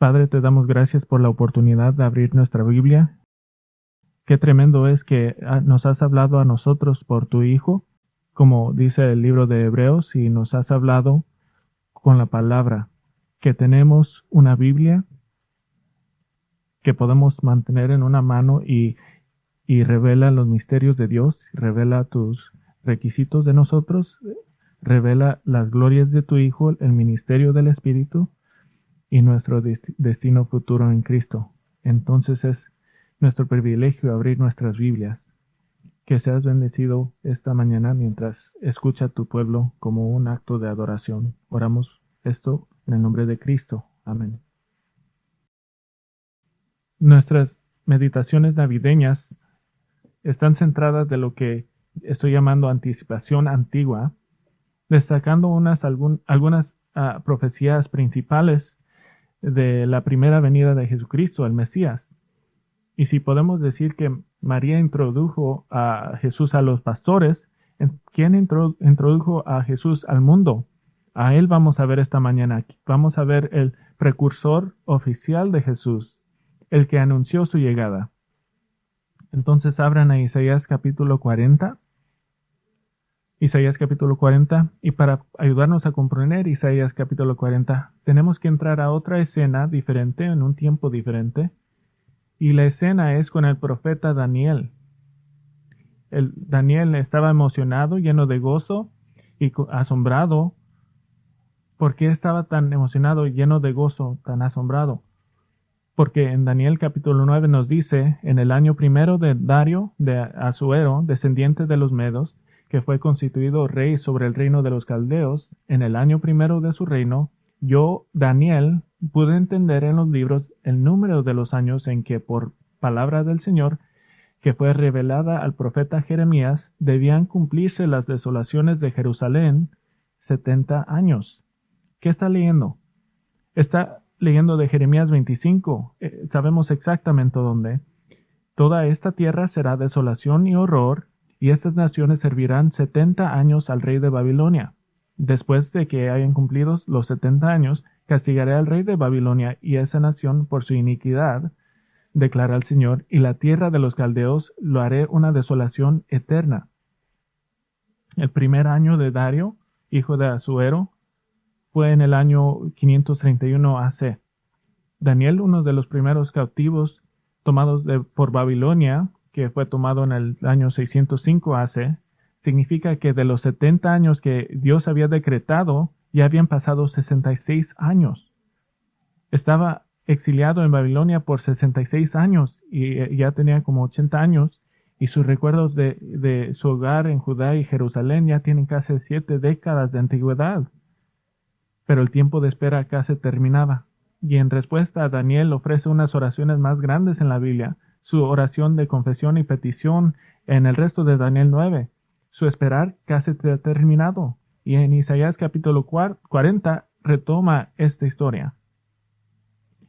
Padre, te damos gracias por la oportunidad de abrir nuestra Biblia. Qué tremendo es que nos has hablado a nosotros por tu Hijo, como dice el libro de Hebreos, y nos has hablado con la palabra, que tenemos una Biblia que podemos mantener en una mano y revela los misterios de Dios, revela tus requisitos de nosotros, revela las glorias de tu Hijo, el ministerio del Espíritu y nuestro destino futuro en Cristo. Entonces es nuestro privilegio abrir nuestras Biblias. Que seas bendecido esta mañana mientras escucha a tu pueblo como un acto de adoración. Oramos esto en el nombre de Cristo. Amén. Nuestras meditaciones navideñas están centradas de lo que estoy llamando anticipación antigua, destacando algunas profecías principales de la primera venida de Jesucristo, el Mesías. Y si podemos decir que María introdujo a Jesús a los pastores, ¿quién introdujo a Jesús al mundo? A él vamos a ver esta mañana. Vamos a ver el precursor oficial de Jesús, el que anunció su llegada. Entonces abran a Isaías capítulo 40. Isaías capítulo 40, y para ayudarnos a comprender Isaías capítulo 40, tenemos que entrar a otra escena diferente, en un tiempo diferente, y la escena es con el profeta Daniel. Daniel estaba emocionado, lleno de gozo y asombrado. ¿Por qué estaba tan emocionado, lleno de gozo, tan asombrado? Porque en Daniel capítulo 9 nos dice, en el año primero de Dario de Asuero, descendiente de los Medos, que fue constituido rey sobre el reino de los caldeos, en el año primero de su reino, yo, Daniel, pude entender en los libros el número de los años en que, por palabra del Señor, que fue revelada al profeta Jeremías, debían cumplirse las desolaciones de Jerusalén 70 años. ¿Qué está leyendo? Está leyendo de Jeremías 25. Sabemos exactamente dónde. Toda esta tierra será desolación y horror, y estas naciones servirán 70 años al rey de Babilonia. Después de que hayan cumplido los 70 años, castigaré al rey de Babilonia y a esa nación por su iniquidad, declara el Señor, y la tierra de los caldeos lo haré una desolación eterna. El primer año de Dario, hijo de Asuero, fue en el año 531 AC. Daniel, uno de los primeros cautivos tomados por Babilonia, que fue tomado en el año 605 AC, significa que de los 70 años que Dios había decretado, ya habían pasado 66 años. Estaba exiliado en Babilonia por 66 años y ya tenía como 80 años, y sus recuerdos de su hogar en Judá y Jerusalén ya tienen casi 7 décadas de antigüedad. Pero el tiempo de espera casi terminaba. Y en respuesta, Daniel ofrece unas oraciones más grandes en la Biblia, su oración de confesión y petición en el resto de Daniel 9. Su esperar casi ha terminado. Y en Isaías capítulo 40 retoma esta historia.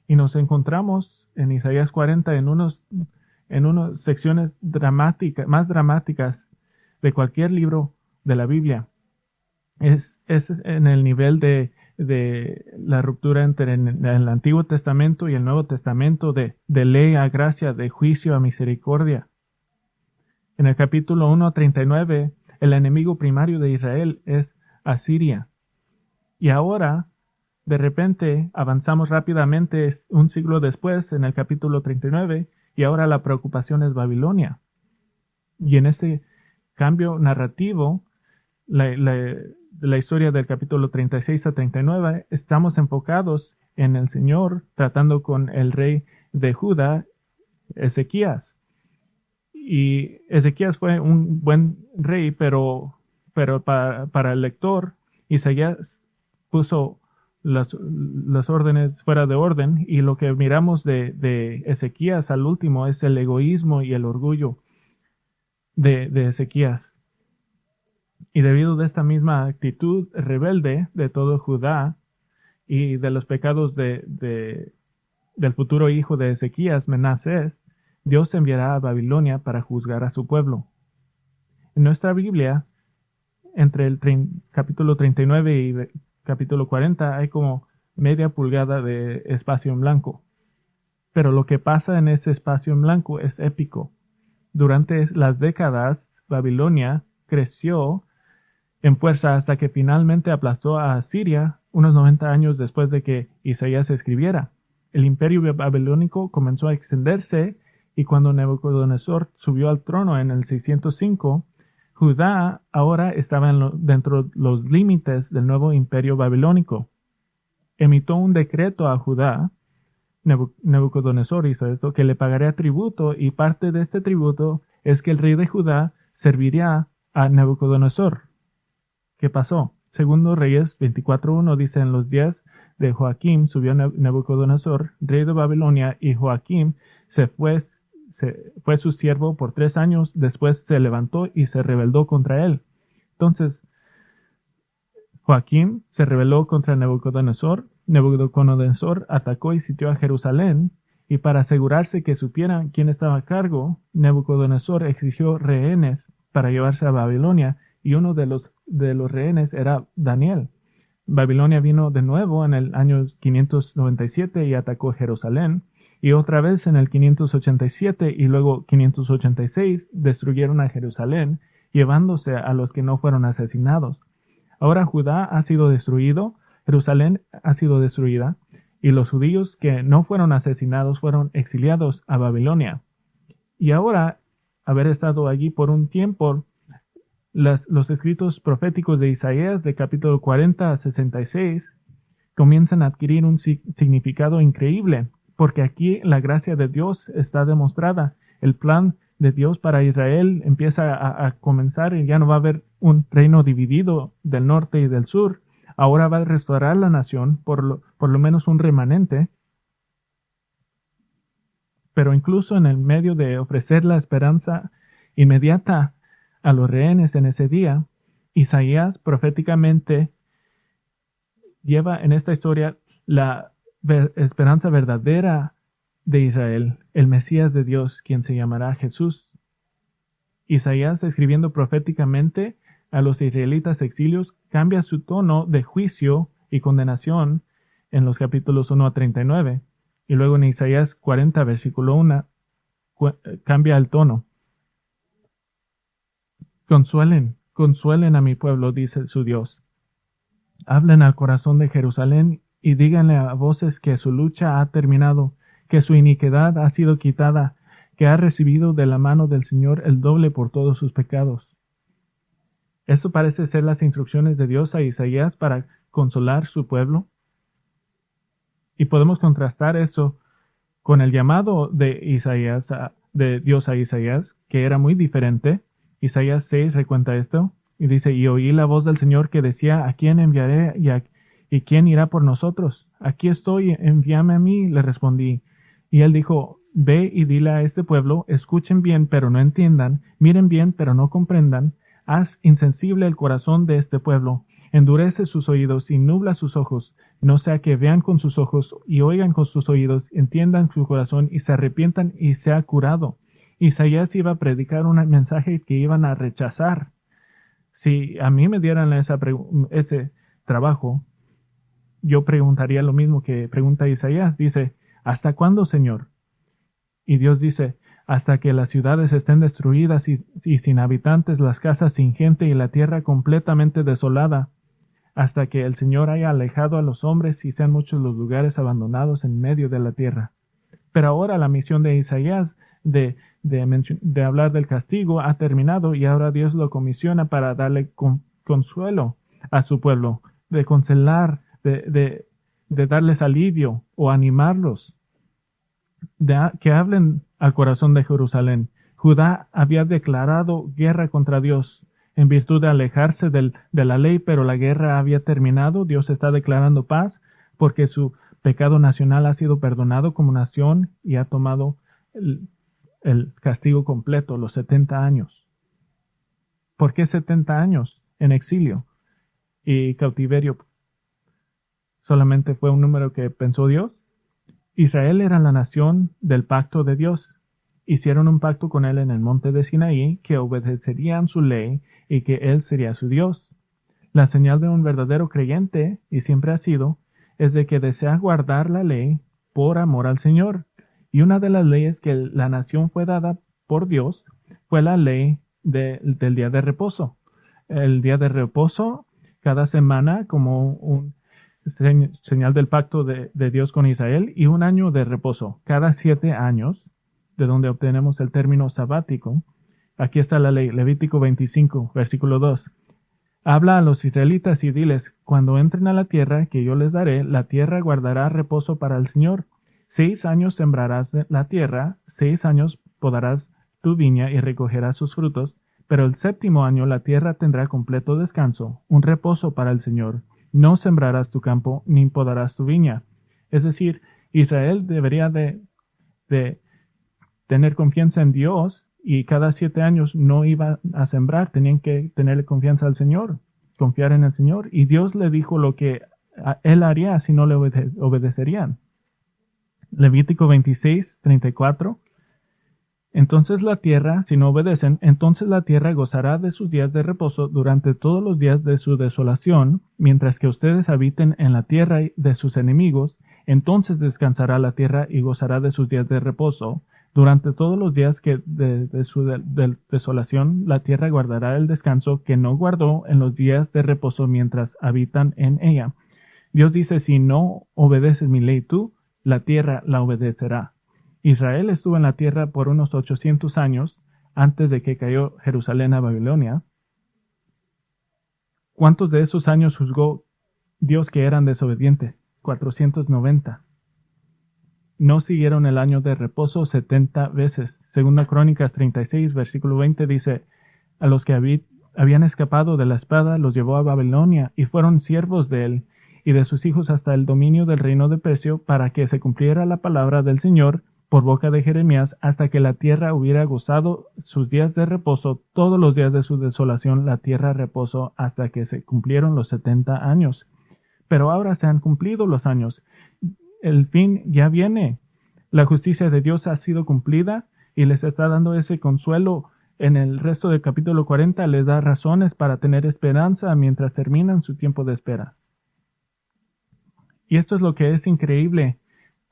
Y nos encontramos en Isaías 40 en unas secciones más dramáticas de cualquier libro de la Biblia. Es en el nivel de la ruptura entre el Antiguo Testamento y el Nuevo Testamento, de ley a gracia, de juicio a misericordia. En el capítulo 1:39, el enemigo primario de Israel es Asiria. Y ahora, de repente, avanzamos rápidamente un siglo después, en el capítulo 39, y ahora la preocupación es Babilonia. Y en este cambio narrativo, la historia del capítulo 36 a 39, estamos enfocados en el Señor tratando con el rey de Judá, Ezequías. Y Ezequías fue un buen rey, pero para el lector, Isaías puso las órdenes fuera de orden, y lo que miramos de Ezequías al último es el egoísmo y el orgullo de Ezequías. Y debido a esta misma actitud rebelde de todo Judá y de los pecados del futuro hijo de Ezequías, Menasés, Dios enviará a Babilonia para juzgar a su pueblo. En nuestra Biblia, entre el capítulo 39 y capítulo 40, hay como media pulgada de espacio en blanco. Pero lo que pasa en ese espacio en blanco es épico. Durante las décadas, Babilonia creció en fuerza hasta que finalmente aplastó a Asiria unos 90 años después de que Isaías escribiera. El imperio babilónico comenzó a extenderse y cuando Nabucodonosor subió al trono en el 605, Judá ahora estaba dentro de los límites del nuevo imperio babilónico. Emitió un decreto a Judá, Nabucodonosor hizo esto, que le pagaría tributo, y parte de este tributo es que el rey de Judá serviría a Nabucodonosor. ¿Qué pasó? Segundo Reyes 24:1 dice: en los días de Joaquim subió Nabucodonosor, rey de Babilonia, y Joaquim fue su siervo por 3 años, después se levantó y se rebeló contra él. Entonces, Joaquim se rebeló contra Nabucodonosor. Nabucodonosor atacó y sitió a Jerusalén, y para asegurarse que supieran quién estaba a cargo, Nabucodonosor exigió rehenes para llevarse a Babilonia, y uno de los rehenes era Daniel. Babilonia vino de nuevo en el año 597 y atacó Jerusalén, y otra vez en el 587 y luego 586 destruyeron a Jerusalén, llevándose a los que no fueron asesinados. Ahora Judá ha sido destruido, Jerusalén ha sido destruida, y los judíos que no fueron asesinados fueron exiliados a Babilonia. Y ahora, haber estado allí por un tiempo, los escritos proféticos de Isaías de capítulo 40 a 66 comienzan a adquirir un significado increíble, porque aquí la gracia de Dios está demostrada. El plan de Dios para Israel empieza a comenzar, y ya no va a haber un reino dividido del norte y del sur. Ahora va a restaurar la nación, por lo menos un remanente. Pero incluso en el medio de ofrecer la esperanza inmediata a los rehenes en ese día, Isaías proféticamente lleva en esta historia la esperanza verdadera de Israel, el Mesías de Dios, quien se llamará Jesús. Isaías, escribiendo proféticamente a los israelitas exilios, cambia su tono de juicio y condenación en los capítulos 1 a 39, y luego en Isaías 40, versículo 1, cambia el tono. Consuelen a mi pueblo, dice su Dios. Hablen al corazón de Jerusalén y díganle a voces que su lucha ha terminado, que su iniquidad ha sido quitada, que ha recibido de la mano del Señor el doble por todos sus pecados. Eso parece ser las instrucciones de Dios a Isaías para consolar su pueblo. Y podemos contrastar eso con el llamado de Isaías, de Dios a Isaías, que era muy diferente. Isaías 6 recuenta esto y dice: y oí la voz del Señor que decía: ¿a quién enviaré y quién irá por nosotros? Aquí estoy, envíame a mí, le respondí. Y él dijo: ve y dile a este pueblo, escuchen bien, pero no entiendan, miren bien, pero no comprendan, haz insensible el corazón de este pueblo, endurece sus oídos y nubla sus ojos, no sea que vean con sus ojos y oigan con sus oídos, entiendan su corazón y se arrepientan y sea curado. Isaías iba a predicar un mensaje que iban a rechazar. Si a mí me dieran ese trabajo, yo preguntaría lo mismo que pregunta Isaías. Dice: ¿hasta cuándo, Señor? Y Dios dice: hasta que las ciudades estén destruidas y sin habitantes, las casas sin gente y la tierra completamente desolada, hasta que el Señor haya alejado a los hombres y sean muchos los lugares abandonados en medio de la tierra. Pero ahora la misión de Isaías de hablar del castigo ha terminado, y ahora Dios lo comisiona para darle consuelo a su pueblo, de consolar, de darles alivio o animarlos, que hablen al corazón de Jerusalén. Judá había declarado guerra contra Dios en virtud de alejarse de la ley, pero la guerra había terminado. Dios está declarando paz porque su pecado nacional ha sido perdonado como nación y ha tomado el castigo completo, los 70 años. ¿Por qué 70 años en exilio y cautiverio? ¿Solamente fue un número que pensó Dios? Israel era la nación del pacto de Dios. Hicieron un pacto con él en el monte de Sinaí, que obedecerían su ley y que él sería su Dios. La señal de un verdadero creyente, y siempre ha sido, es de que desea guardar la ley por amor al Señor. Y una de las leyes que la nación fue dada por Dios fue la ley del día de reposo. El día de reposo, cada semana, como un señal del pacto de Dios con Israel, y un año de reposo, cada 7 años, de donde obtenemos el término sabático. Aquí está la ley, Levítico 25, versículo 2. Habla a los israelitas y diles, cuando entren a la tierra que yo les daré, la tierra guardará reposo para el Señor. 6 años sembrarás la tierra, 6 años podarás tu viña y recogerás sus frutos, pero el 7º año la tierra tendrá completo descanso, un reposo para el Señor. No sembrarás tu campo, ni podarás tu viña. Es decir, Israel debería de tener confianza en Dios, y cada 7 años no iba a sembrar, tenían que tenerle confianza al Señor, confiar en el Señor, y Dios le dijo lo que él haría si no le obedecerían. Levítico 26, 34. Entonces la tierra, si no obedecen, entonces la tierra gozará de sus días de reposo durante todos los días de su desolación, mientras que ustedes habiten en la tierra de sus enemigos, entonces descansará la tierra y gozará de sus días de reposo. Durante todos los días que de su desolación, la tierra guardará el descanso que no guardó en los días de reposo mientras habitan en ella. Dios dice, si no obedeces mi ley tú, la tierra la obedecerá. Israel estuvo en la tierra por unos 800 años antes de que cayó Jerusalén a Babilonia. ¿Cuántos de esos años juzgó Dios que eran desobedientes? 490. No siguieron el año de reposo 70 veces. Segunda Crónicas 36, versículo 20 dice, a los que habían escapado de la espada los llevó a Babilonia y fueron siervos de él y de sus hijos hasta el dominio del reino de Persia, para que se cumpliera la palabra del Señor por boca de Jeremías, hasta que la tierra hubiera gozado sus días de reposo. Todos los días de su desolación la tierra reposó hasta que se cumplieron los 70 años. Pero ahora se han cumplido los años. El fin ya viene. La justicia de Dios ha sido cumplida y les está dando ese consuelo. En el resto del capítulo 40 les da razones para tener esperanza mientras terminan su tiempo de espera. Y esto es lo que es increíble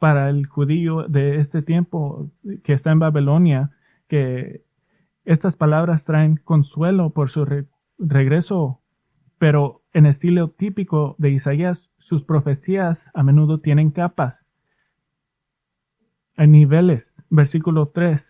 para el judío de este tiempo que está en Babilonia, que estas palabras traen consuelo por su regreso, pero en estilo típico de Isaías, sus profecías a menudo tienen capas. Hay niveles. Versículo 3.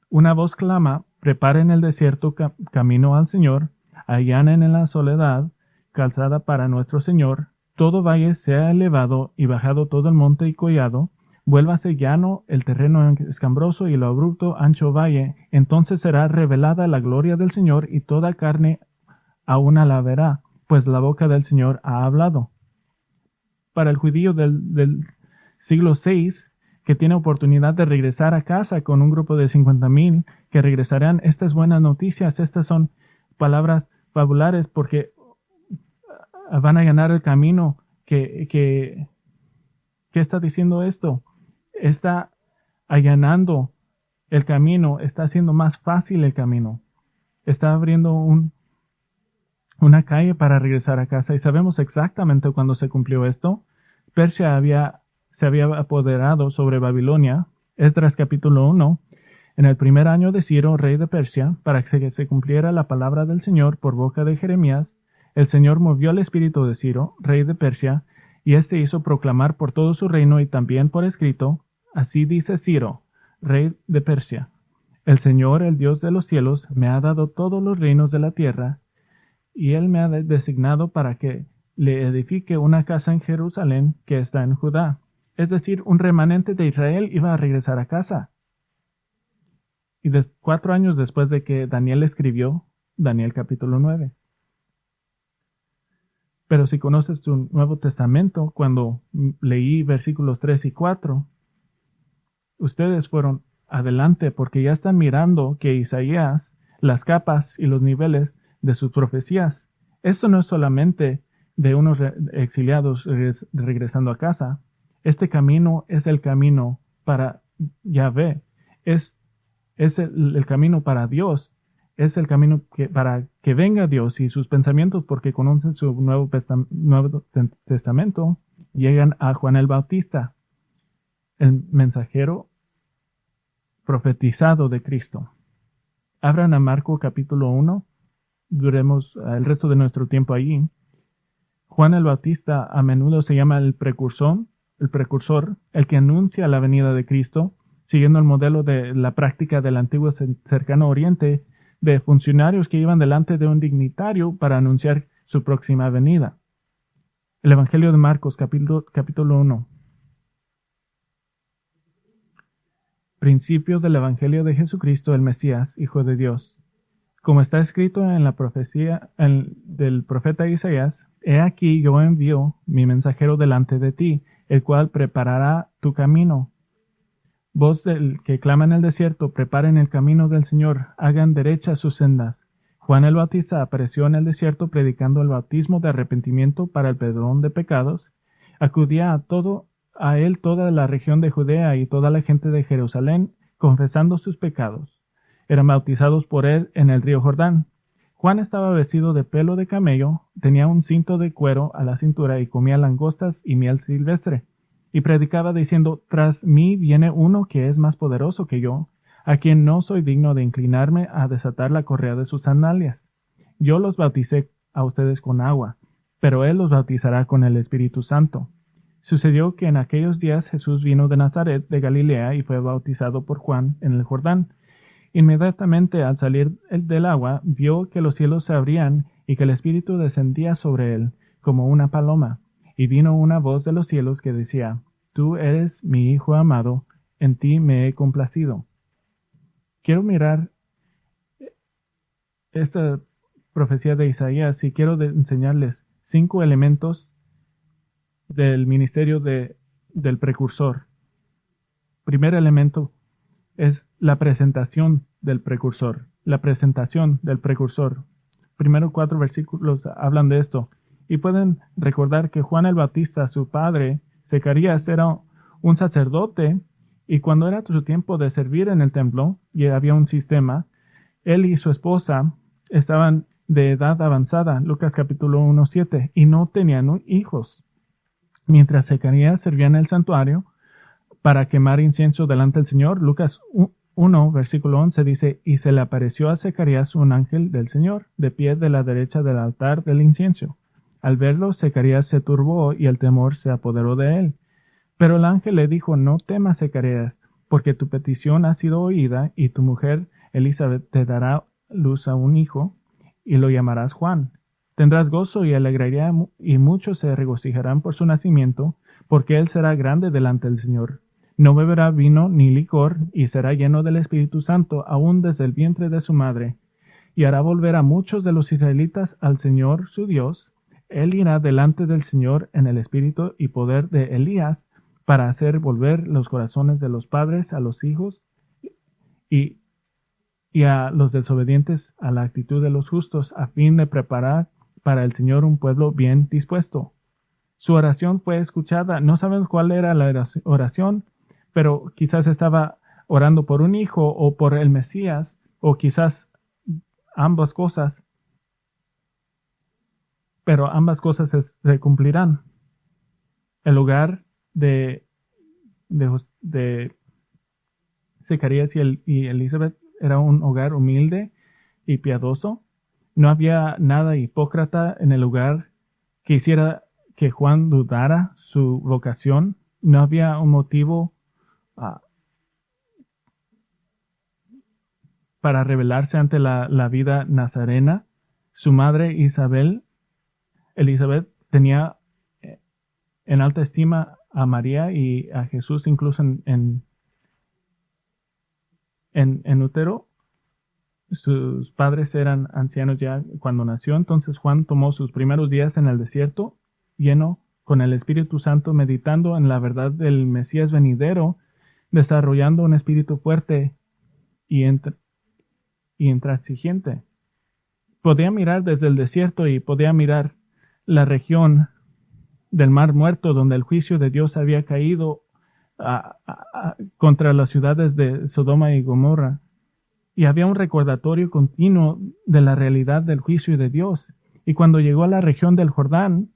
Una voz clama, preparen en el desierto camino al Señor, allanen en la soledad, calzada para nuestro Señor, todo valle sea elevado y bajado todo el monte y collado, vuélvase llano el terreno escambroso y lo abrupto ancho valle, entonces será revelada la gloria del Señor y toda carne aún la verá, pues la boca del Señor ha hablado. Para el judío del siglo VI, que tiene oportunidad de regresar a casa con un grupo de 50,000 que regresarán, estas buenas noticias, estas son palabras fabulares porque van a ganar el camino. ¿Qué está diciendo esto? Está allanando el camino, está haciendo más fácil el camino, está abriendo una calle para regresar a casa. Y sabemos exactamente cuándo se cumplió esto. Persia se había apoderado sobre Babilonia. Esdras capítulo 1. En el primer año de Ciro, rey de Persia, para que se cumpliera la palabra del Señor por boca de Jeremías, el Señor movió el espíritu de Ciro, rey de Persia, y éste hizo proclamar por todo su reino y también por escrito, así dice Ciro, rey de Persia, el Señor, el Dios de los cielos, me ha dado todos los reinos de la tierra, y él me ha designado para que le edifique una casa en Jerusalén que está en Judá. Es decir, un remanente de Israel iba a regresar a casa. Y 4 años después de que Daniel escribió, Daniel capítulo 9. Pero si conoces tu Nuevo Testamento, cuando leí versículos 3 y 4, ustedes fueron adelante porque ya están mirando que Isaías, las capas y los niveles de sus profecías, esto no es solamente de unos exiliados regresando a casa. Este camino es el camino para Yahvé, es el camino para Dios, es el camino para que venga Dios y sus pensamientos, porque conocen su Nuevo Testamento, llegan a Juan el Bautista, el mensajero profetizado de Cristo. Abran a Marcos capítulo 1, duremos el resto de nuestro tiempo allí. Juan el Bautista a menudo se llama el precursor, el que anuncia la venida de Cristo, siguiendo el modelo de la práctica del antiguo cercano oriente, de funcionarios que iban delante de un dignitario para anunciar su próxima venida. El Evangelio de Marcos, capítulo 1. Principio del Evangelio de Jesucristo, el Mesías, Hijo de Dios. Como está escrito en la profecía del profeta Isaías, he aquí yo envío mi mensajero delante de ti, el cual preparará tu camino. Voz del que clama en el desierto, preparen el camino del Señor, hagan derechas sus sendas. Juan el Bautista apareció en el desierto predicando el bautismo de arrepentimiento para el perdón de pecados. Acudía a él toda la región de Judea y toda la gente de Jerusalén, confesando sus pecados. Eran bautizados por él en el río Jordán. Juan estaba vestido de pelo de camello, tenía un cinto de cuero a la cintura y comía langostas y miel silvestre. Y predicaba diciendo, tras mí viene uno que es más poderoso que yo, a quien no soy digno de inclinarme a desatar la correa de sus sandalias. Yo los bauticé a ustedes con agua, pero él los bautizará con el Espíritu Santo. Sucedió que en aquellos días Jesús vino de Nazaret de Galilea y fue bautizado por Juan en el Jordán. Inmediatamente al salir del agua, vio que los cielos se abrían y que el Espíritu descendía sobre él como una paloma. Y vino una voz de los cielos que decía, Tú eres mi Hijo amado, en ti me he complacido. Quiero mirar esta profecía de Isaías y quiero enseñarles 5 elementos del ministerio del precursor. Primer elemento es la presentación del precursor. La presentación del precursor. Primero 4 versículos hablan de esto. Y pueden recordar que Juan el Bautista, su padre, Zacarías, era un sacerdote, y cuando era su tiempo de servir en el templo, y había un sistema, él y su esposa estaban de edad avanzada, Lucas capítulo 1:7, y no tenían hijos. Mientras Zacarías servía en el santuario para quemar incienso delante del Señor, Lucas 1, versículo 11 dice, y se le apareció a Zacarías un ángel del Señor, de pie de la derecha del altar del incienso. Al verlo, Zacarías se turbó y el temor se apoderó de él. Pero el ángel le dijo, no temas, Zacarías, porque tu petición ha sido oída, y tu mujer Elizabeth te dará luz a un hijo, y lo llamarás Juan. Tendrás gozo y alegría, y muchos se regocijarán por su nacimiento, porque él será grande delante del Señor. No beberá vino ni licor, y será lleno del Espíritu Santo, aún desde el vientre de su madre. Y hará volver a muchos de los israelitas al Señor su Dios. Él irá delante del Señor en el espíritu y poder de Elías, para hacer volver los corazones de los padres a los hijos y a los desobedientes a la actitud de los justos, a fin de preparar para el Señor un pueblo bien dispuesto. Su oración fue escuchada. No sabemos cuál era la oración, pero quizás estaba orando por un hijo o por el Mesías, o quizás ambas cosas. Pero ambas cosas se cumplirán. El hogar de Zacarías y Elizabeth era un hogar humilde y piadoso. No había nada hipócrita en el lugar que hiciera que Juan dudara su vocación. No había un motivo para rebelarse ante la vida nazarena. Su madre Elizabeth, tenía en alta estima a María y a Jesús, incluso en útero. Sus padres eran ancianos ya cuando nació, entonces Juan tomó sus primeros días en el desierto, lleno con el Espíritu Santo, meditando en la verdad del Mesías venidero, desarrollando un espíritu fuerte y intransigente. Podía mirar desde el desierto y podía mirar la región del Mar Muerto, donde el juicio de Dios había caído contra las ciudades de Sodoma y Gomorra. Y había un recordatorio continuo de la realidad del juicio de Dios. Y cuando llegó a la región del Jordán,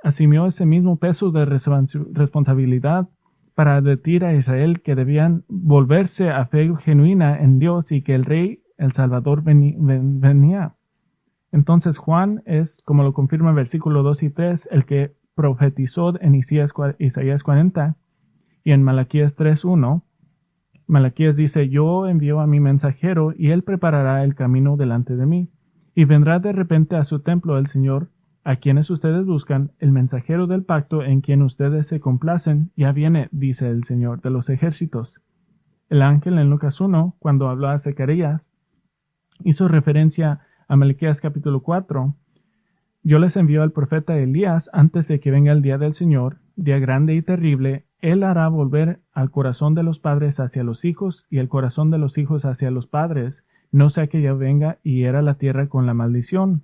asumió ese mismo peso de responsabilidad para advertir a Israel que debían volverse a fe genuina en Dios y que el Rey, el Salvador, venía. Entonces Juan es, como lo confirma el versículo 2 y 3, el que profetizó en Isaías 40 y en Malaquías 3:1. Malaquías dice: yo envío a mi mensajero y él preparará el camino delante de mí. Y vendrá de repente a su templo el Señor, a quienes ustedes buscan, el mensajero del pacto en quien ustedes se complacen, ya viene, dice el Señor de los ejércitos. El ángel en Lucas 1, cuando habló a Zacarías, hizo referencia a Malaquías capítulo 4. Yo les envío al profeta Elías antes de que venga el día del Señor, día grande y terrible. Él hará volver al corazón de los padres hacia los hijos y el corazón de los hijos hacia los padres, no sea que yo venga y hiera la tierra con la maldición.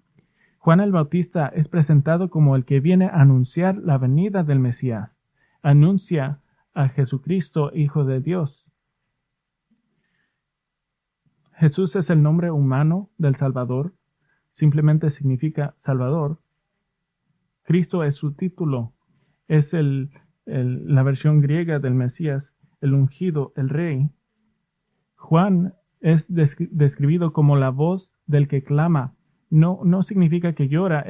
Juan el Bautista es presentado como el que viene a anunciar la venida del Mesías. Anuncia a Jesucristo, Hijo de Dios. Jesús es el nombre humano del Salvador. Simplemente significa Salvador. Cristo es su título. Es la versión griega del Mesías, el ungido, el Rey. Juan es describido como la voz del que clama. No significa que llora,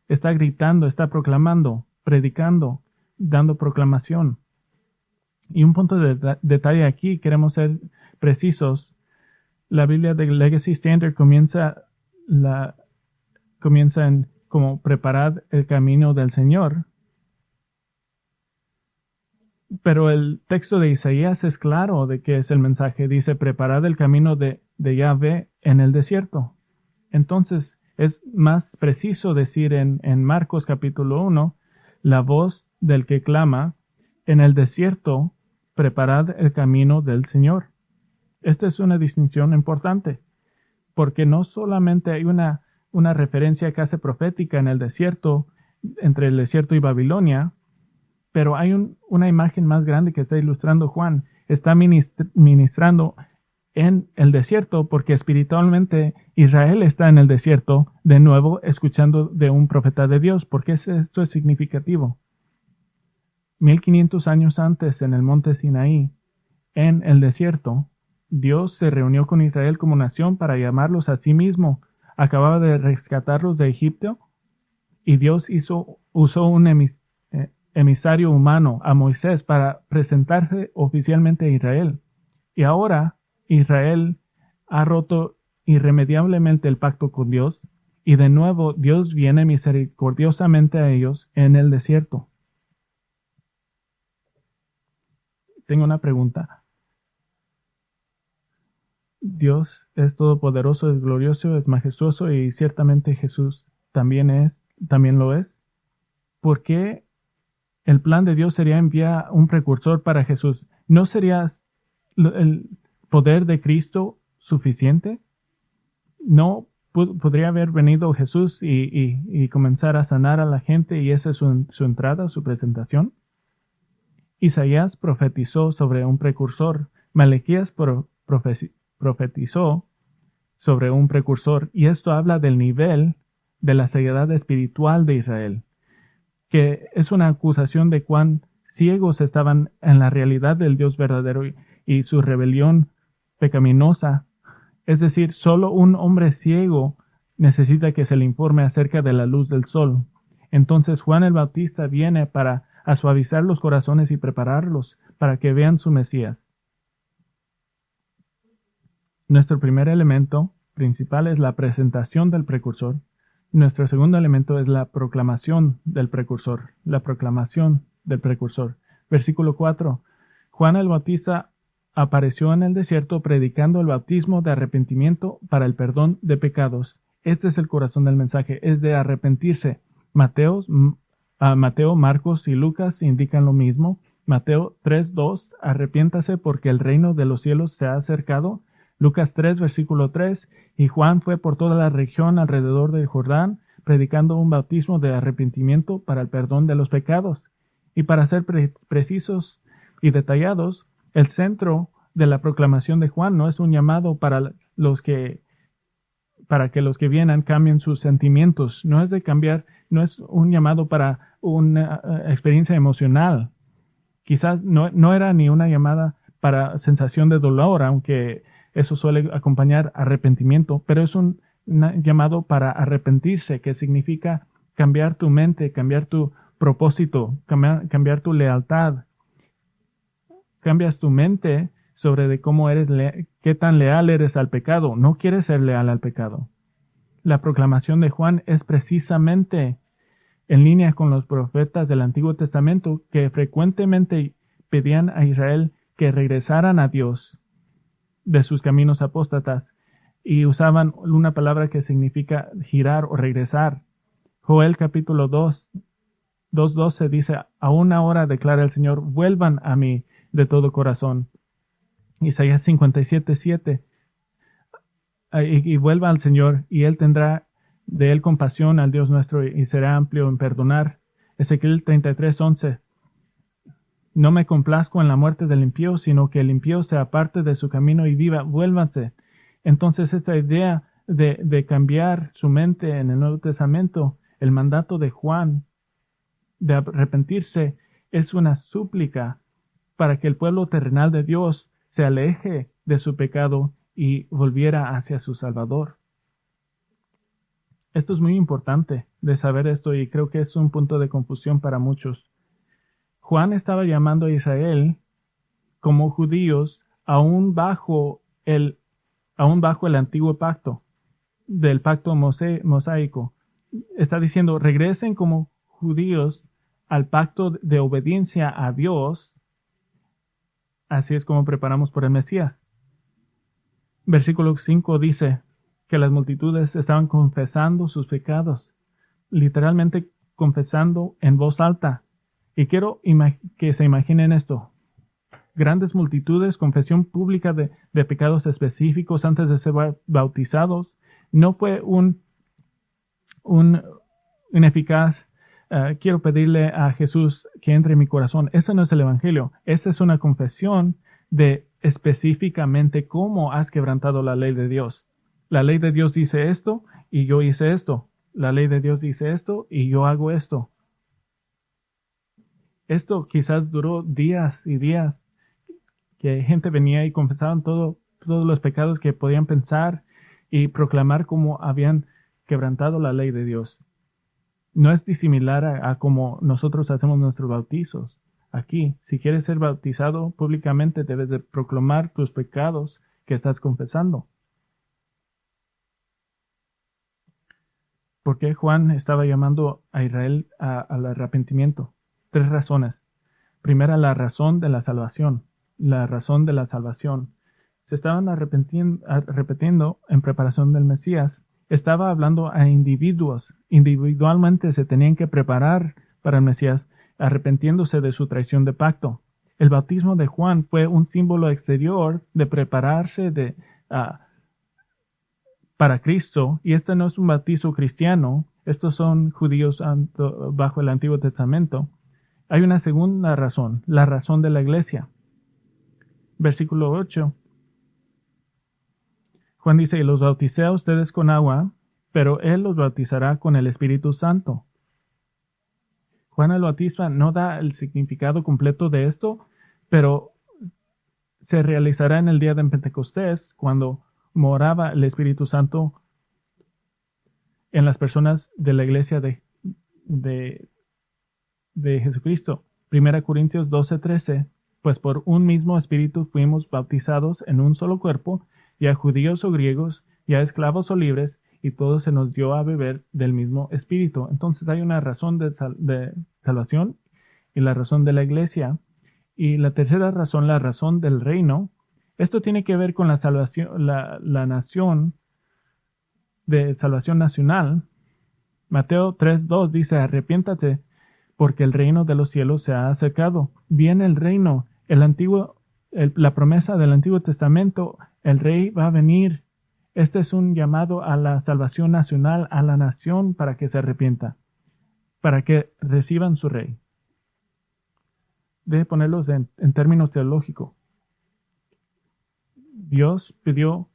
está gritando, está proclamando, predicando, dando proclamación. Y un punto de detalle aquí, queremos ser precisos. La Biblia de Legacy Standard comienza en como preparad el camino del Señor. Pero el texto de Isaías es claro de que es el mensaje. Dice: preparad el camino de Yahvé en el desierto. Entonces es más preciso decir en Marcos capítulo 1, la voz del que clama en el desierto, preparad el camino del Señor. Esta es una distinción importante, porque no solamente hay una referencia casi profética en el desierto, entre el desierto y Babilonia, pero hay una imagen más grande que está ilustrando Juan. Está ministrando en el desierto porque espiritualmente Israel está en el desierto, de nuevo escuchando de un profeta de Dios. ¿Por qué esto es significativo? 1500 años antes, en el monte Sinaí, en el desierto, Dios se reunió con Israel como nación para llamarlos a sí mismo. Acababa de rescatarlos de Egipto y Dios usó un emisario humano, a Moisés, para presentarse oficialmente a Israel. Y ahora Israel ha roto irremediablemente el pacto con Dios y de nuevo Dios viene misericordiosamente a ellos en el desierto. Tengo una pregunta. Dios es todopoderoso, es glorioso, es majestuoso y ciertamente Jesús también lo es. ¿Por qué el plan de Dios sería enviar un precursor para Jesús? ¿No sería el poder de Cristo suficiente? ¿No podría haber venido Jesús y comenzar a sanar a la gente y esa es su entrada, su presentación? Isaías profetizó sobre un precursor. Malaquías profetizó sobre un precursor, y esto habla del nivel de la ceguedad espiritual de Israel, que es una acusación de cuán ciegos estaban en la realidad del Dios verdadero y su rebelión pecaminosa. Es decir, solo un hombre ciego necesita que se le informe acerca de la luz del sol. Entonces Juan el Bautista viene para suavizar los corazones y prepararlos para que vean su Mesías. Nuestro primer elemento principal es la presentación del precursor. Nuestro segundo elemento es la proclamación del precursor. La proclamación del precursor. Versículo 4. Juan el Bautista apareció en el desierto predicando el bautismo de arrepentimiento para el perdón de pecados. Este es el corazón del mensaje, es de arrepentirse. Mateo, Marcos y Lucas indican lo mismo. Mateo 3:2, arrepiéntase porque el reino de los cielos se ha acercado. Lucas 3, versículo 3, y Juan fue por toda la región alrededor del Jordán, predicando un bautismo de arrepentimiento para el perdón de los pecados. Y para ser precisos y detallados, el centro de la proclamación de Juan no es un llamado para que los que vienen cambien sus sentimientos, no es de cambiar no es un llamado para una experiencia emocional. Quizás no era ni una llamada para sensación de dolor, aunque eso suele acompañar arrepentimiento, pero es un llamado para arrepentirse, que significa cambiar tu mente, cambiar tu propósito, cambiar tu lealtad. Cambias tu mente sobre de cómo eres, qué tan leal eres al pecado. No quieres ser leal al pecado. La proclamación de Juan es precisamente en línea con los profetas del Antiguo Testamento que frecuentemente pedían a Israel que regresaran a Dios de sus caminos apóstatas y usaban una palabra que significa girar o regresar. Joel capítulo 2:12 dice, aún ahora declara el Señor, vuelvan a mí de todo corazón. Isaías 57:7, y vuelva al Señor, y Él tendrá de Él compasión al Dios nuestro, y será amplio en perdonar. Ezequiel 33:11, no me complazco en la muerte del impío, sino que el impío se aparte de su camino y viva, vuélvanse. Entonces esta idea de cambiar su mente en el Nuevo Testamento, el mandato de Juan de arrepentirse, es una súplica para que el pueblo terrenal de Dios se aleje de su pecado y volviera hacia su Salvador. Esto es muy importante de saber esto y creo que es un punto de confusión para muchos. Juan estaba llamando a Israel como judíos aún bajo el antiguo pacto, del pacto mosaico. Está diciendo, regresen como judíos al pacto de obediencia a Dios. Así es como preparamos por el Mesías. Versículo 5 dice que las multitudes estaban confesando sus pecados, literalmente confesando en voz alta. Y quiero que se imaginen esto. Grandes multitudes, confesión pública de pecados específicos antes de ser bautizados. No fue un ineficaz, quiero pedirle a Jesús que entre en mi corazón. Ese no es el Evangelio. Esa es una confesión de específicamente cómo has quebrantado la ley de Dios. La ley de Dios dice esto y yo hice esto. La ley de Dios dice esto y yo hago esto. Esto quizás duró días y días, que gente venía y confesaban todos los pecados que podían pensar y proclamar cómo habían quebrantado la ley de Dios. No es disimilar a como nosotros hacemos nuestros bautizos. Aquí, si quieres ser bautizado públicamente, debes de proclamar tus pecados que estás confesando. ¿Por qué Juan estaba llamando a Israel al arrepentimiento? 3 razones. Primera, la razón de la salvación. La razón de la salvación. Se estaban arrepentiendo en preparación del Mesías. Estaba hablando a individuos. Individualmente se tenían que preparar para el Mesías, arrepentiéndose de su traición de pacto. El bautismo de Juan fue un símbolo exterior de prepararse para Cristo, y este no es un bautizo cristiano. Estos son judíos bajo el Antiguo Testamento. Hay una segunda razón, la razón de la iglesia. Versículo 8. Juan dice, y los bauticé a ustedes con agua, pero Él los bautizará con el Espíritu Santo. Juan el Bautista no da el significado completo de esto, pero se realizará en el día de Pentecostés, cuando moraba el Espíritu Santo en las personas de la iglesia de Jesucristo. 1 Corintios 12:13, pues por un mismo espíritu fuimos bautizados en un solo cuerpo, ya judíos o griegos, ya esclavos o libres, y todos se nos dio a beber del mismo espíritu. Entonces hay una razón de salvación y la razón de la iglesia. Y la tercera razón, la razón del reino. Esto tiene que ver con la salvación, la nación, de salvación nacional. Mateo 3:2 dice, arrepiéntate, porque el reino de los cielos se ha acercado. Viene el reino, la promesa del Antiguo Testamento, el rey va a venir. Este es un llamado a la salvación nacional, a la nación, para que se arrepienta, para que reciban su rey. Debe ponerlos en términos teológicos. Dios pidió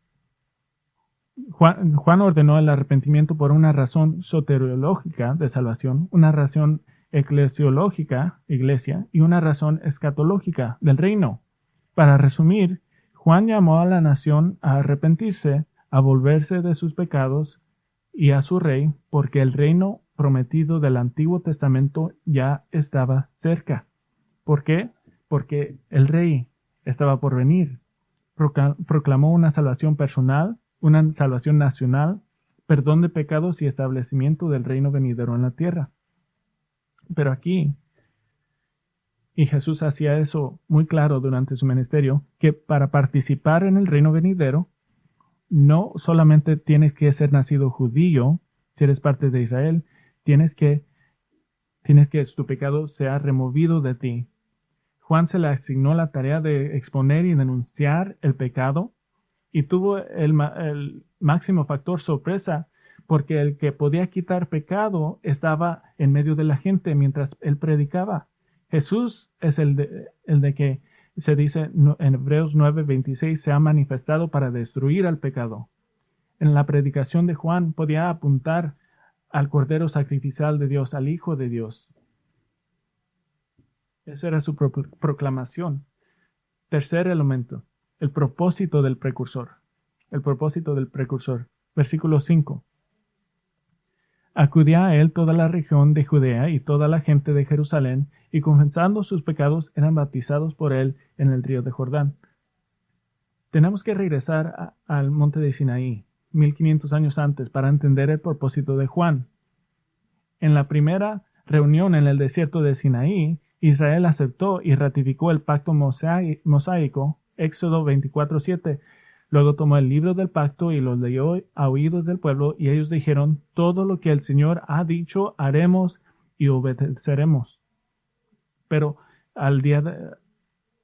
Juan ordenó el arrepentimiento por una razón soteriológica de salvación, una razón eclesiológica, iglesia, y una razón escatológica del reino. Para resumir, Juan llamó a la nación a arrepentirse, a volverse de sus pecados y a su rey, porque el reino prometido del Antiguo Testamento ya estaba cerca. ¿Por qué? Porque el rey estaba por venir. Proclamó una salvación personal, una salvación nacional, perdón de pecados y establecimiento del reino venidero en la tierra. Pero aquí, y Jesús hacía eso muy claro durante su ministerio, que para participar en el reino venidero, no solamente tienes que ser nacido judío, si eres parte de Israel, tienes que tu pecado sea removido de ti. Juan se le asignó la tarea de exponer y denunciar el pecado y tuvo el máximo factor sorpresa porque el que podía quitar pecado estaba en medio de la gente mientras él predicaba. Jesús es el de que se dice en Hebreos 9:26 se ha manifestado para destruir al pecado. En la predicación de Juan podía apuntar al Cordero sacrificial de Dios, al Hijo de Dios. Esa era su proclamación. Tercer elemento, el propósito del precursor. El propósito del precursor. Versículo 5. Acudía a él toda la región de Judea y toda la gente de Jerusalén, y confesando sus pecados eran bautizados por él en el río de Jordán. Tenemos que regresar al monte de Sinaí, 1500 años antes, para entender el propósito de Juan. En la primera reunión en el desierto de Sinaí, Israel aceptó y ratificó el pacto mosaico, Éxodo 24:7. Luego tomó el libro del pacto y los leyó a oídos del pueblo, y ellos dijeron: todo lo que el Señor ha dicho haremos y obedeceremos. Pero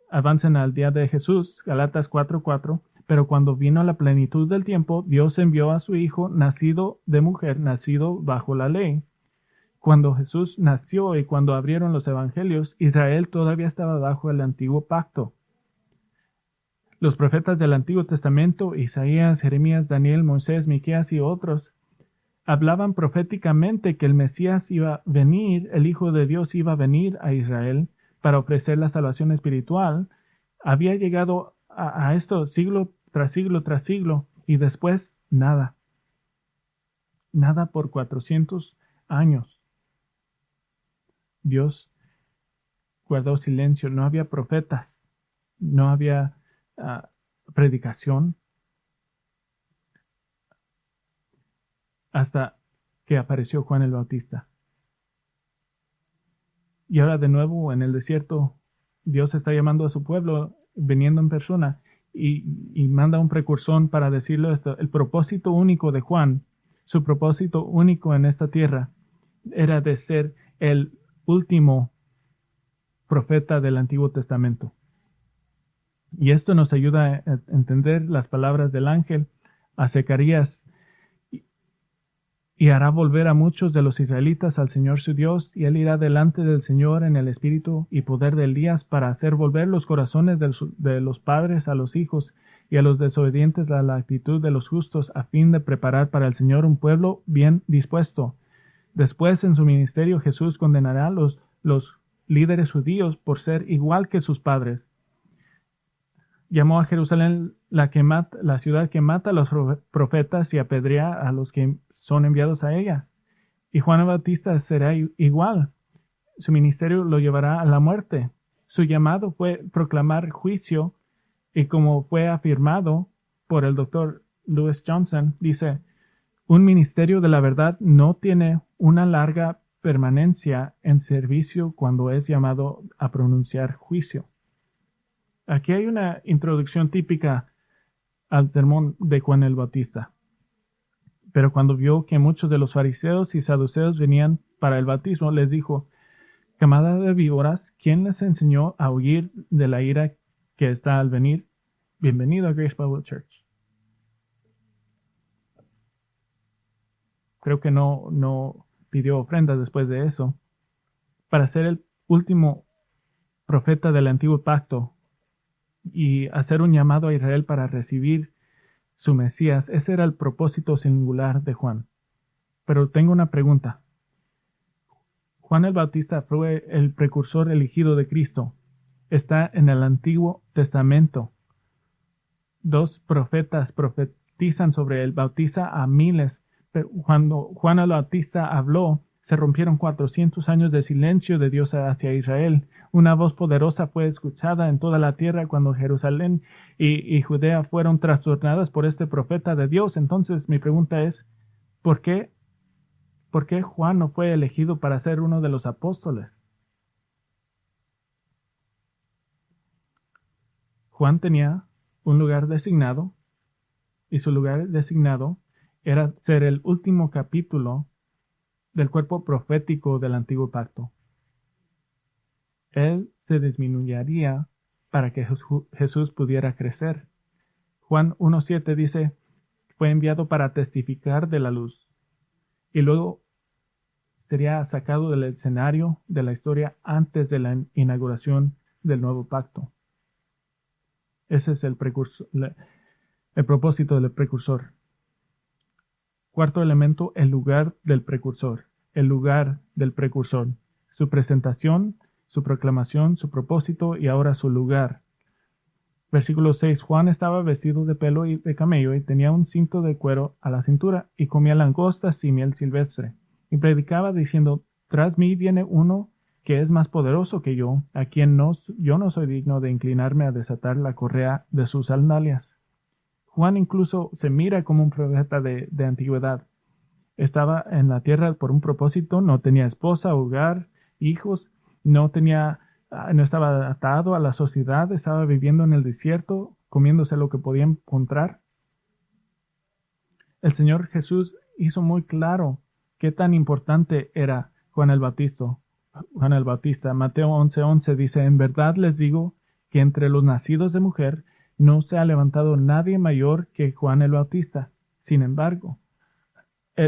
avancen al día de Jesús, Galatas 4:4. Pero cuando vino la plenitud del tiempo, Dios envió a su Hijo, nacido de mujer, nacido bajo la ley. Cuando Jesús nació y cuando abrieron los evangelios, Israel todavía estaba bajo el antiguo pacto. Los profetas del Antiguo Testamento, Isaías, Jeremías, Daniel, Moisés, Miqueas y otros, hablaban proféticamente que el Mesías iba a venir, el Hijo de Dios iba a venir a Israel para ofrecer la salvación espiritual. Había llegado a esto siglo tras siglo tras siglo y después nada. Nada por 400 años. Dios guardó silencio, no había profetas, no había predicación, hasta que apareció Juan el Bautista. Y ahora de nuevo en el desierto, Dios está llamando a su pueblo, viniendo en persona, y manda un precursor para decirle esto. El propósito único de Juan, su propósito único en esta tierra, era de ser el último profeta del Antiguo Testamento. Y esto nos ayuda a entender las palabras del ángel a Zacarías: y hará volver a muchos de los israelitas al Señor su Dios, y él irá delante del Señor en el espíritu y poder de Elías para hacer volver los corazones de los padres a los hijos y a los desobedientes a la actitud de los justos, a fin de preparar para el Señor un pueblo bien dispuesto. Después, en su ministerio, Jesús condenará a los líderes judíos por ser igual que sus padres. Llamó a Jerusalén la ciudad que mata a los profetas y apedrea a los que son enviados a ella. Y Juan el Bautista será igual. Su ministerio lo llevará a la muerte. Su llamado fue proclamar juicio, y como fue afirmado por el doctor Lewis Johnson, dice: un ministerio de la verdad no tiene una larga permanencia en servicio cuando es llamado a pronunciar juicio. Aquí hay una introducción típica al sermón de Juan el Bautista. Pero cuando vio que muchos de los fariseos y saduceos venían para el bautismo, les dijo: camada de víboras, ¿quién les enseñó a huir de la ira que está al venir? Bienvenido a Grace Bible Church. Creo que no pidió ofrendas después de eso. Para ser el último profeta del antiguo pacto y hacer un llamado a Israel para recibir su Mesías. Ese era el propósito singular de Juan. Pero tengo una pregunta. Juan el Bautista fue el precursor elegido de Cristo. Está en el Antiguo Testamento. 2 profetas profetizan sobre él, bautiza a miles. Pero cuando Juan el Bautista habló, se rompieron 400 años de silencio de Dios hacia Israel. Una voz poderosa fue escuchada en toda la tierra cuando Jerusalén y Judea fueron trastornadas por este profeta de Dios. Entonces mi pregunta es, ¿por qué Juan no fue elegido para ser uno de los apóstoles? Juan tenía un lugar designado, y su lugar designado era ser el último capítulo del cuerpo profético del antiguo pacto. Él se disminuiría para que Jesús pudiera crecer. Juan 1:7 dice, fue enviado para testificar de la luz, y luego sería sacado del escenario de la historia antes de la inauguración del nuevo pacto. Ese es el propósito del precursor. Cuarto elemento, el lugar del precursor. El lugar del precursor. Su presentación, su proclamación, su propósito y ahora su lugar. Versículo 6. Juan estaba vestido de pelo y de camello y tenía un cinto de cuero a la cintura y comía langostas y miel silvestre. Y predicaba diciendo, tras mí viene uno que es más poderoso que yo, a quien yo no soy digno de inclinarme a desatar la correa de sus sandalias. Juan incluso se mira como un profeta de antigüedad. Estaba en la tierra por un propósito, no tenía esposa, hogar, hijos, no estaba atado a la sociedad, estaba viviendo en el desierto, comiéndose lo que podía encontrar. El Señor Jesús hizo muy claro qué tan importante era Juan el Bautista. Mateo 11:11 dice, en verdad les digo que entre los nacidos de mujer no se ha levantado nadie mayor que Juan el Bautista. Sin embargo,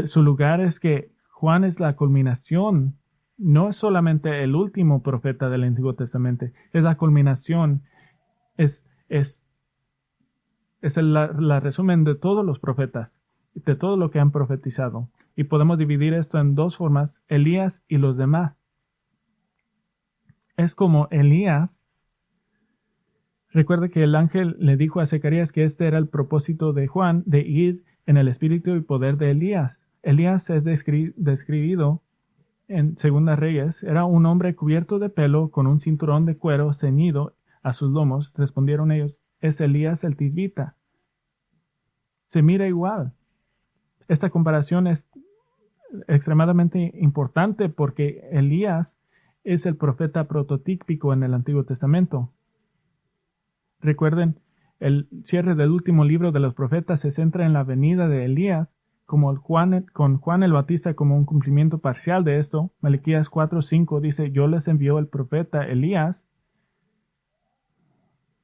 su lugar es que Juan es la culminación, no es solamente el último profeta del Antiguo Testamento, es la culminación, es la resumen de todos los profetas, de todo lo que han profetizado. Y podemos dividir esto en dos formas, Elías y los demás. Es como Elías. Recuerde que el ángel le dijo a Zacarías que este era el propósito de Juan, de ir en el espíritu y poder de Elías. Elías es describido en Segunda Reyes. Era un hombre cubierto de pelo con un cinturón de cuero ceñido a sus lomos. Respondieron ellos, es Elías el Tisbita. Se mira igual. Esta comparación es extremadamente importante porque Elías es el profeta prototípico en el Antiguo Testamento. Recuerden, el cierre del último libro de los profetas se centra en la venida de Elías, con Juan el Bautista como un cumplimiento parcial de esto. Malaquías 4:5 dice, yo les envió el profeta Elías.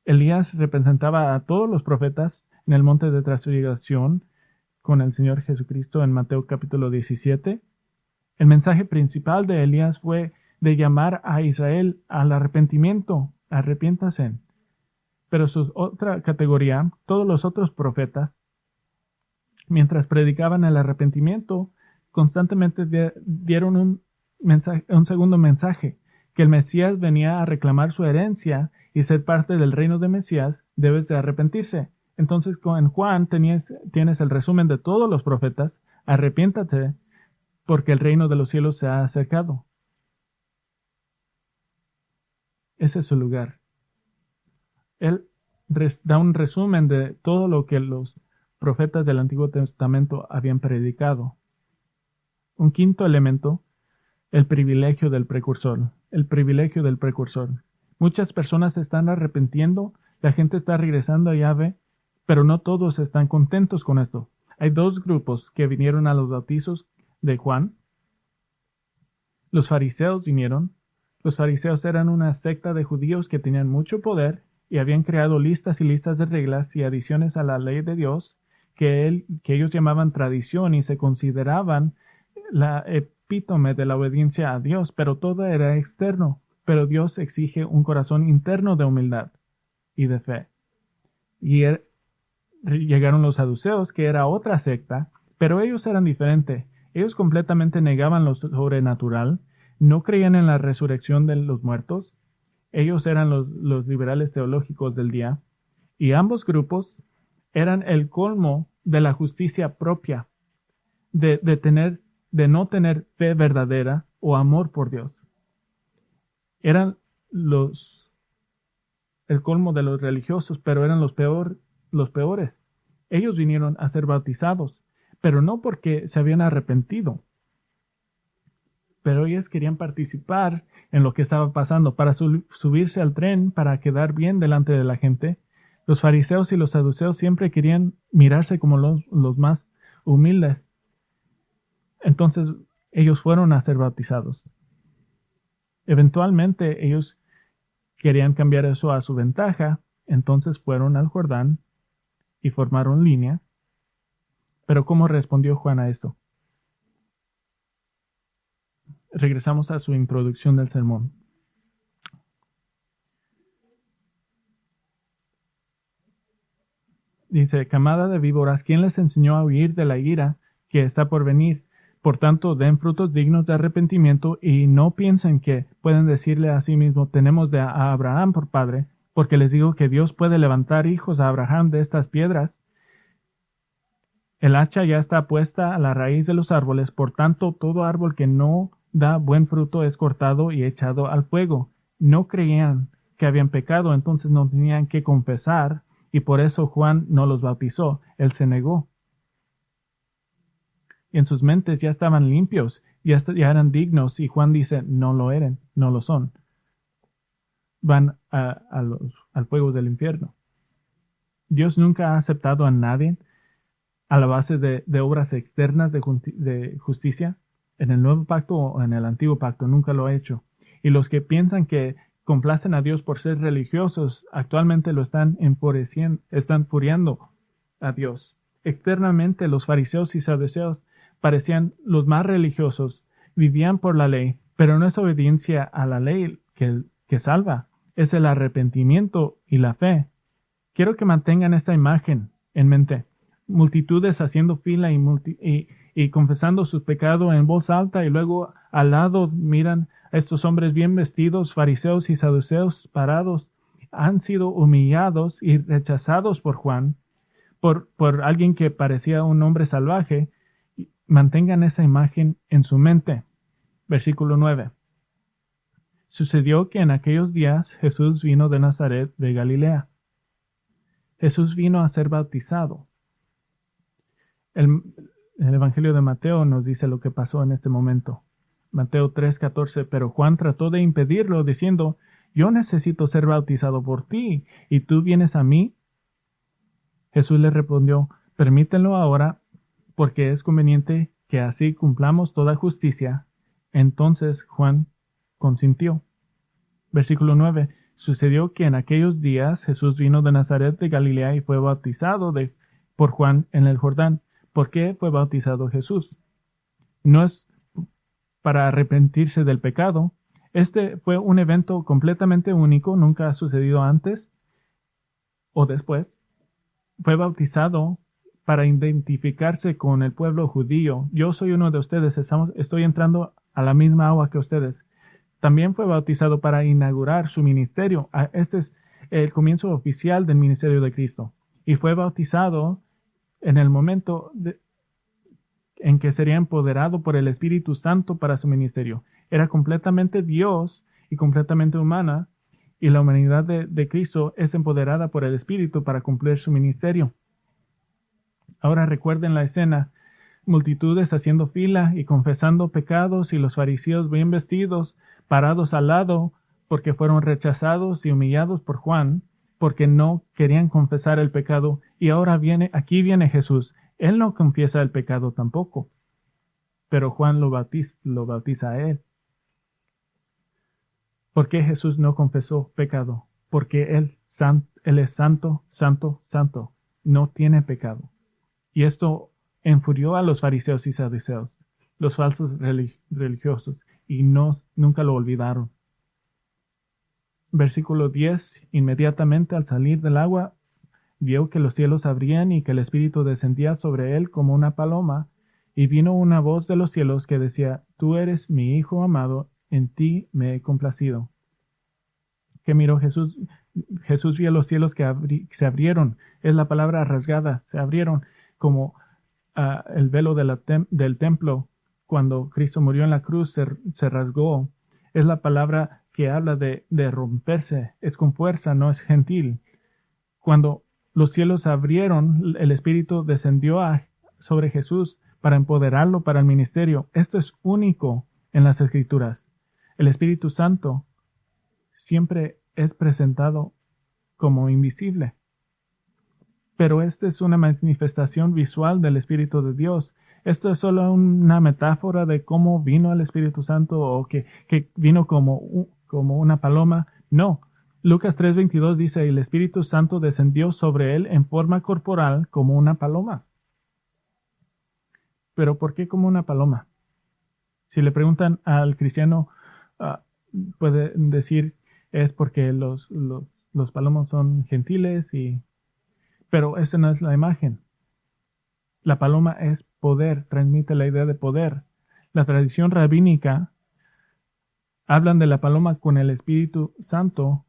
Elías representaba a todos los profetas en el monte de transfiguración con el Señor Jesucristo en Mateo capítulo 17. El mensaje principal de Elías fue de llamar a Israel al arrepentimiento, arrepiéntase. Pero su otra categoría, todos los otros profetas, mientras predicaban el arrepentimiento, constantemente dieron un segundo mensaje, que el Mesías venía a reclamar su herencia y ser parte del reino de Mesías, debes de arrepentirse. Entonces en Juan tienes el resumen de todos los profetas, arrepiéntate porque el reino de los cielos se ha acercado. Ese es su lugar. Él da un resumen de todo lo que los profetas del Antiguo Testamento habían predicado. Un quinto elemento, el privilegio del precursor. El privilegio del precursor. Muchas personas se están arrepintiendo, la gente está regresando a Yahvé, pero no todos están contentos con esto. Hay dos grupos que vinieron a los bautizos de Juan. Los fariseos vinieron. Los fariseos eran una secta de judíos que tenían mucho poder y habían creado listas y listas de reglas y adiciones a la ley de Dios que ellos llamaban tradición y se consideraban la epítome de la obediencia a Dios, pero todo era externo. Pero Dios exige un corazón interno de humildad y de fe. Y llegaron los saduceos, que era otra secta, pero ellos eran diferentes. Ellos completamente negaban lo sobrenatural, no creían en la resurrección de los muertos. Ellos eran los liberales teológicos del día. Y ambos grupos eran el colmo de la justicia propia, de no tener fe verdadera o amor por Dios. Eran el colmo de los religiosos, pero eran los peores. Ellos vinieron a ser bautizados, pero no porque se habían arrepentido, pero ellos querían participar en lo que estaba pasando, para subirse al tren, para quedar bien delante de la gente. Los fariseos y los saduceos siempre querían mirarse como los más humildes. Entonces ellos fueron a ser bautizados. Eventualmente ellos querían cambiar eso a su ventaja, entonces fueron al Jordán y formaron línea. Pero ¿cómo respondió Juan a esto? Regresamos a su introducción del sermón. Dice, camada de víboras, ¿quién les enseñó a huir de la ira que está por venir? Por tanto, den frutos dignos de arrepentimiento y no piensen que pueden decirle a sí mismos, tenemos a Abraham por padre, porque les digo que Dios puede levantar hijos a Abraham de estas piedras. El hacha ya está puesta a la raíz de los árboles, por tanto, todo árbol que no da buen fruto es cortado y echado al fuego. No creían que habían pecado, entonces no tenían que confesar, y por eso Juan no los bautizó, él se negó. Y en sus mentes ya estaban limpios, ya eran dignos, y Juan dice, no lo eran, no lo son. Van al fuego del infierno. Dios nunca ha aceptado a nadie a la base de obras externas de justicia. En el Nuevo Pacto o en el Antiguo Pacto nunca lo ha hecho. Y los que piensan que complacen a Dios por ser religiosos, actualmente lo están enfureciendo, están furiando a Dios. Externamente los fariseos y saduceos parecían los más religiosos, vivían por la ley, pero no es obediencia a la ley que salva, es el arrepentimiento y la fe. Quiero que mantengan esta imagen en mente. Multitudes haciendo fila y confesando sus pecados en voz alta, y luego al lado miran a estos hombres bien vestidos, fariseos y saduceos parados. Han sido humillados y rechazados por Juan, por alguien que parecía un hombre salvaje. Mantengan esa imagen en su mente. Versículo 9. Sucedió que en aquellos días Jesús vino de Nazaret de Galilea. Jesús vino a ser bautizado. El Evangelio de Mateo nos dice lo que pasó en este momento. Mateo 3:14, pero Juan trató de impedirlo, diciendo, yo necesito ser bautizado por ti, ¿y tú vienes a mí? Jesús le respondió, permítanlo ahora, porque es conveniente que así cumplamos toda justicia. Entonces Juan consintió. Versículo 9. Sucedió que en aquellos días Jesús vino de Nazaret de Galilea y fue bautizado por Juan en el Jordán. ¿Por qué fue bautizado Jesús? No es para arrepentirse del pecado. Este fue un evento completamente único, nunca ha sucedido antes o después. Fue bautizado para identificarse con el pueblo judío. Yo soy uno de ustedes, estoy entrando a la misma agua que ustedes. También fue bautizado para inaugurar su ministerio. Este es el comienzo oficial del ministerio de Cristo. Y fue bautizado en el momento en que sería empoderado por el Espíritu Santo para su ministerio. Era completamente Dios y completamente humana, y la humanidad de Cristo es empoderada por el Espíritu para cumplir su ministerio. Ahora recuerden la escena, multitudes haciendo fila y confesando pecados, y los fariseos bien vestidos, parados al lado, porque fueron rechazados y humillados por Juan, porque no querían confesar el pecado. Y ahora aquí viene Jesús. Él no confiesa el pecado tampoco, pero Juan lo bautiza a él. ¿Por qué Jesús no confesó pecado? Porque él es santo, santo, santo. No tiene pecado. Y esto enfurió a los fariseos y saduceos, los falsos religiosos, y nunca lo olvidaron. Versículo 10. Inmediatamente al salir del agua, vio que los cielos abrían y que el Espíritu descendía sobre él como una paloma, y vino una voz de los cielos que decía: Tú eres mi Hijo amado, en ti me he complacido. ¿Qué miró Jesús? Jesús vio los cielos que se abrieron. Es la palabra rasgada. Se abrieron como el velo del templo. Cuando Cristo murió en la cruz se rasgó. Es la palabra que habla de romperse. Es con fuerza, no es gentil. Cuando los cielos se abrieron, el Espíritu descendió sobre Jesús para empoderarlo para el ministerio. Esto es único en las Escrituras. El Espíritu Santo siempre es presentado como invisible. Pero esta es una manifestación visual del Espíritu de Dios. Esto es solo una metáfora de cómo vino el Espíritu Santo o que vino como una paloma. No. Lucas 3:22 dice: el Espíritu Santo descendió sobre él en forma corporal como una paloma. ¿Pero por qué como una paloma? Si le preguntan al cristiano, puede decir es porque los palomos son gentiles, pero esa no es la imagen. La paloma es poder, transmite la idea de poder. La tradición rabínica hablan de la paloma con el Espíritu Santo,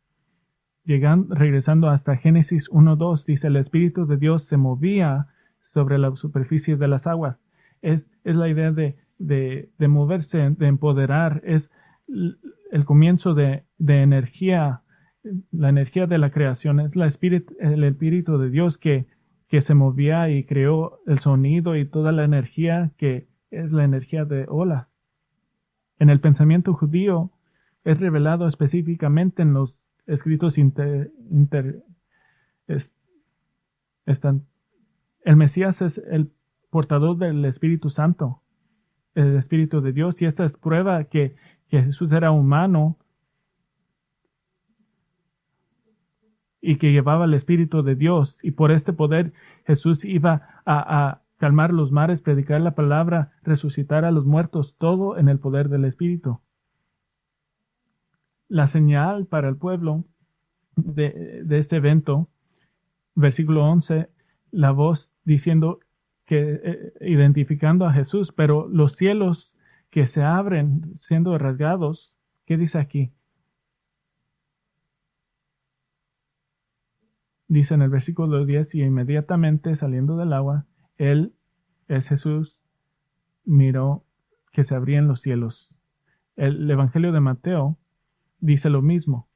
regresando hasta Génesis 1:2, dice: el Espíritu de Dios se movía sobre la superficie de las aguas. Es la idea de moverse, de empoderar, es el comienzo de energía, la energía de la creación, es el Espíritu de Dios que se movía y creó el sonido y toda la energía que es la energía de olas. En el pensamiento judío es revelado específicamente en los escritos el Mesías es el portador del Espíritu Santo, el Espíritu de Dios, y esta es prueba que Jesús era humano y que llevaba el Espíritu de Dios, y por este poder Jesús iba a calmar los mares, predicar la palabra, resucitar a los muertos, todo en el poder del Espíritu. La señal para el pueblo de este evento, versículo 11, la voz diciendo que identificando a Jesús, pero los cielos que se abren siendo rasgados, ¿qué dice aquí? Dice en el versículo 10: y inmediatamente saliendo del agua, él, es Jesús, miró que se abrían los cielos. El Evangelio de Mateo dice lo mismo.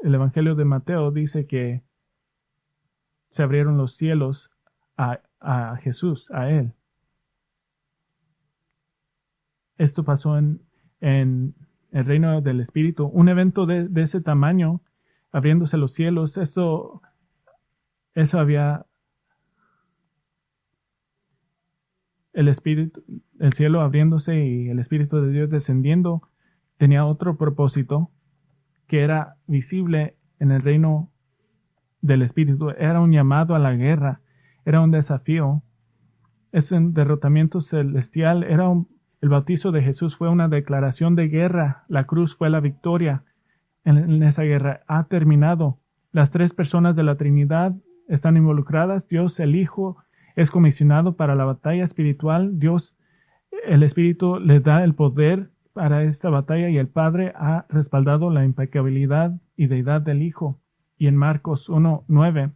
El Evangelio de Mateo dice que se abrieron los cielos a Jesús, a él. Esto pasó en el reino del Espíritu. Un evento de ese tamaño, abriéndose los cielos, eso había el cielo abriéndose y el Espíritu de Dios descendiendo, tenía otro propósito que era visible en el reino del Espíritu. Era un llamado a la guerra, era un desafío. Ese derrotamiento celestial el bautizo de Jesús fue una declaración de guerra. La cruz fue la victoria en esa guerra. Ha terminado. Las tres personas de la Trinidad están involucradas. Dios, el Hijo, es comisionado para la batalla espiritual. Dios, el Espíritu, le da el poder para esta batalla, y el Padre ha respaldado la impecabilidad y deidad del Hijo. Y en Marcos 1:9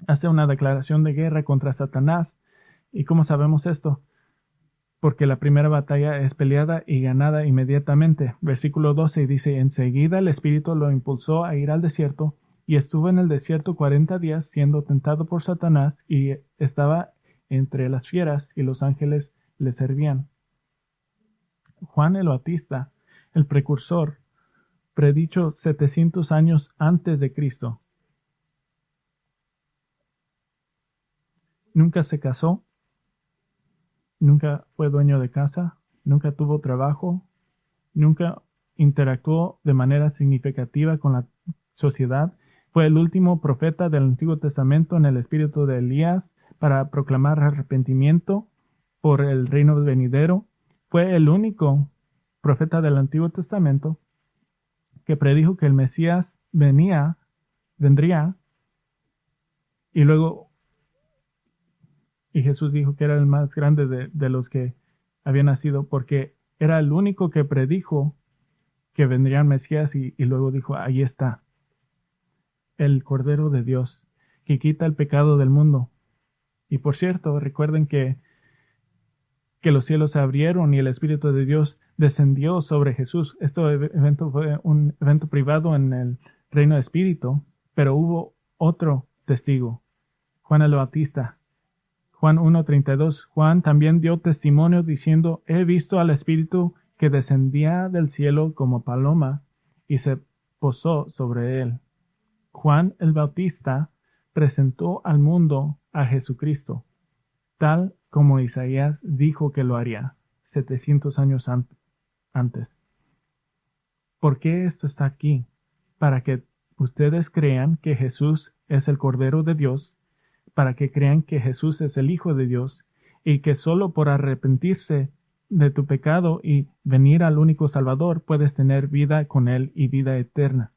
hace una declaración de guerra contra Satanás. ¿Y cómo sabemos esto? Porque la primera batalla es peleada y ganada inmediatamente. Versículo 12 dice: enseguida el Espíritu lo impulsó a ir al desierto, y estuvo en el desierto 40 días siendo tentado por Satanás, y estaba entre las fieras, y los ángeles le servían. Juan el Bautista, el precursor, predicho 700 años antes de Cristo, nunca se casó, nunca fue dueño de casa, nunca tuvo trabajo, nunca interactuó de manera significativa con la sociedad. Fue el último profeta del Antiguo Testamento en el espíritu de Elías para proclamar arrepentimiento por el reino venidero. Fue el único profeta del Antiguo Testamento que predijo que el Mesías vendría Y luego, y Jesús dijo que era el más grande de los que había nacido porque era el único que predijo que vendría el Mesías y luego dijo, ahí está, el Cordero de Dios, que quita el pecado del mundo. Y por cierto, recuerden que los cielos se abrieron y el Espíritu de Dios descendió sobre Jesús. Este evento fue un evento privado en el reino de Espíritu, pero hubo otro testigo, Juan el Bautista. Juan 1:32. Juan también dio testimonio diciendo, he visto al Espíritu que descendía del cielo como paloma y se posó sobre él. Juan el Bautista presentó al mundo a Jesucristo, tal como Isaías dijo que lo haría 700 años antes. ¿Por qué esto está aquí? Para que ustedes crean que Jesús es el Cordero de Dios, para que crean que Jesús es el Hijo de Dios y que solo por arrepentirse de tu pecado y venir al único Salvador puedes tener vida con Él y vida eterna.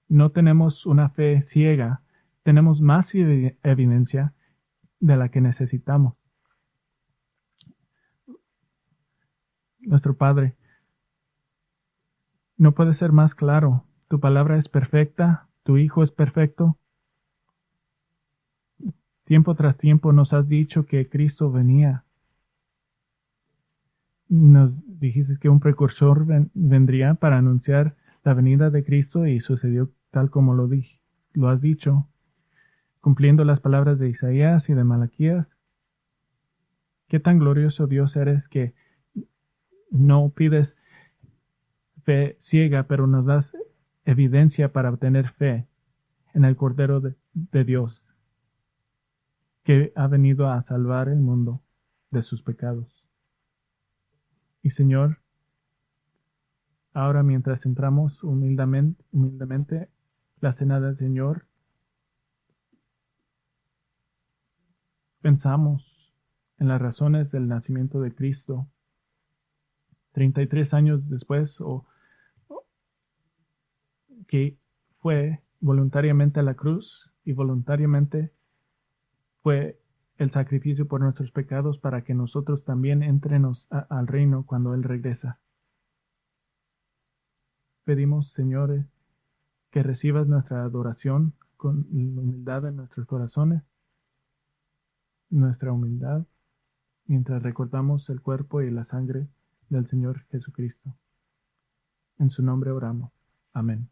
No tenemos una fe ciega, tenemos más evidencia de la que necesitamos. Nuestro Padre, no puede ser más claro. Tu palabra es perfecta, tu Hijo es perfecto. Tiempo tras tiempo nos has dicho que Cristo venía. Nos dijiste que un precursor vendría para anunciar la venida de Cristo y sucedió tal como lo has dicho, cumpliendo las palabras de Isaías y de Malaquías. Qué tan glorioso Dios eres que no pides fe ciega, pero nos das evidencia para obtener fe en el Cordero de Dios, que ha venido a salvar el mundo de sus pecados. Y Señor, ahora mientras entramos humildemente la cena del Señor, pensamos en las razones del nacimiento de Cristo 33 años después, o que fue voluntariamente a la cruz y voluntariamente fue el sacrificio por nuestros pecados para que nosotros también entremos al reino cuando Él regresa. Pedimos, Señor, que recibas nuestra adoración con humildad en nuestros corazones, nuestra humildad, mientras recordamos el cuerpo y la sangre del Señor Jesucristo. En su nombre oramos. Amén.